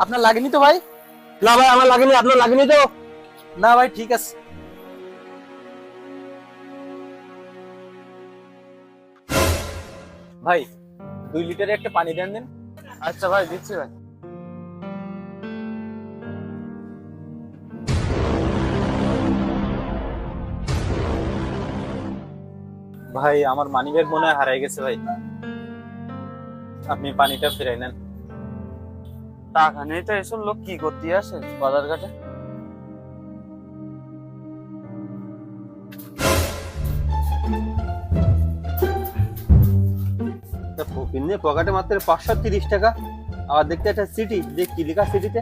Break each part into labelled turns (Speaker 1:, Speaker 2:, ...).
Speaker 1: আপনার লাগেনি তো ভাই?
Speaker 2: না ভাই আমার লাগেনি, আপনার লাগেনি তো?
Speaker 1: না ভাই ঠিক আছে। ভাই 2 লিটারে একটা পানি দেন দিন।
Speaker 2: আচ্ছা ভাই দিচ্ছি ভাই।
Speaker 1: ভাই আমার মানিব্যাগ মনে হয় হারাই গেছে ভাই, আপনি পানিটা ফিরাই নেন।
Speaker 2: টাকা নেই তো এসব লোক কি করতে আসে বাজার ঘাটে?
Speaker 3: পকেটে মাত্র 530 টাকা, আর দেখতে একটা সিটি, দেখ কি লেখা সিটিতে।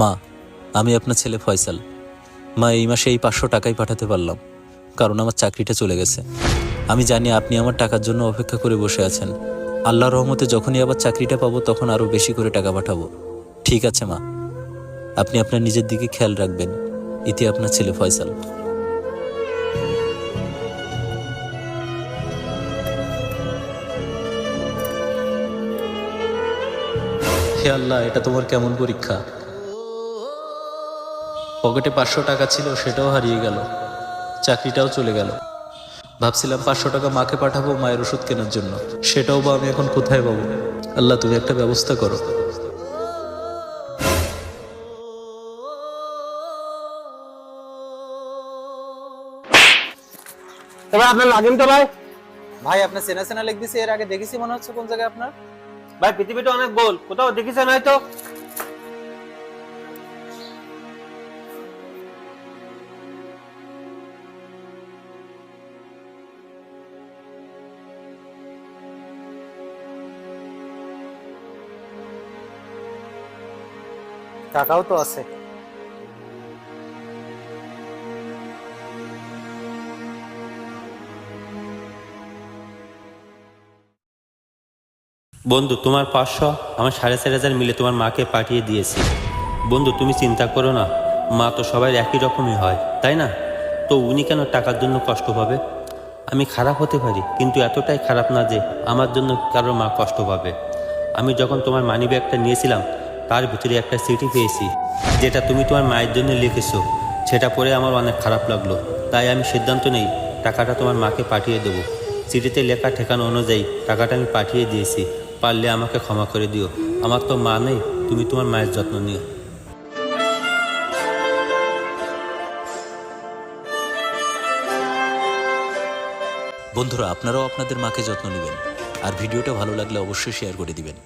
Speaker 4: মা, আমি আপনার ছেলে ফয়সাল। মা, এই মাসে এই 500 টাকাই পাঠাতে পারলাম, কারণ আমার চাকরিটা চলে গেছে। আমি জানি আপনি আমার টাকার জন্য অপেক্ষা করে বসে আছেন। আল্লাহর রহমতে যখনই আবার চাকরিটা পাবো তখন আরও বেশি করে টাকা পাঠাবো। ঠিক আছে মা, আপনি আপনার নিজের দিকে খেয়াল রাখবেন। ইতি আপনার ছেলে ফয়সাল। হে আল্লাহ, এটা তোমার কেমন পরীক্ষা! পকেটে 500 টাকা ছিল, সেটাও হারিয়ে গেল, চাকরিটাও চলে গেল। ভাবছিলাম 500 টাকা মাকে পাঠাবো মায়ের ওষুধ কেনার জন্য, সেটাও বা আমি এখন কোথায় পাবো? আল্লাহ, তুমি একটা ব্যবস্থা করো।
Speaker 2: তবে আপনার লাগেনি তো ভাই?
Speaker 1: ভাই আপনার চেনা চেনা লেখ দিছে, এর আগে দেখেছি মনে হচ্ছে কোন জায়গায় আপনার।
Speaker 2: ভাই পৃথিবীটা অনেক গোল, কোথাও দেখিছেন হয়তো?
Speaker 1: টাকাও তো আছে।
Speaker 5: বন্ধু, তোমার 500 আমার 4,500 মিলে তোমার মাকে পাঠিয়ে দিয়েছি। বন্ধু তুমি চিন্তা করো না, মা তো সবাই একই রকমই হয়, তাই না? তো উনি কেন টাকার জন্য কষ্ট পাবে? আমি খারাপ হতে পারি, কিন্তু এতটাই খারাপ না যে আমার জন্য কারো মা কষ্ট পাবে। আমি যখন তোমার মানিব্যাগটা নিয়েছিলাম, তার ভিতরে একটা চিঠি পেয়েছি, যেটা তুমি তোমার মায়ের জন্য লিখেছো। সেটা পড়ে আমার অনেক খারাপ লাগলো, তাই আমি সিদ্ধান্ত নেই টাকাটা তোমার মাকে পাঠিয়ে দেবো। চিঠিতে লেখা ঠিকানা অনুযায়ী টাকাটা আমি পাঠিয়ে দিয়েছি। পারলে আমাকে ক্ষমা করে দিও। আমার তো মা নেই, তুমি তোমার মায়ের যত্ন নিও।
Speaker 4: বন্ধুরা, আপনারাও আপনাদের মাকে যত্ন নেবেন, আর ভিডিওটা ভালো লাগলে অবশ্যই শেয়ার করে দিবেন।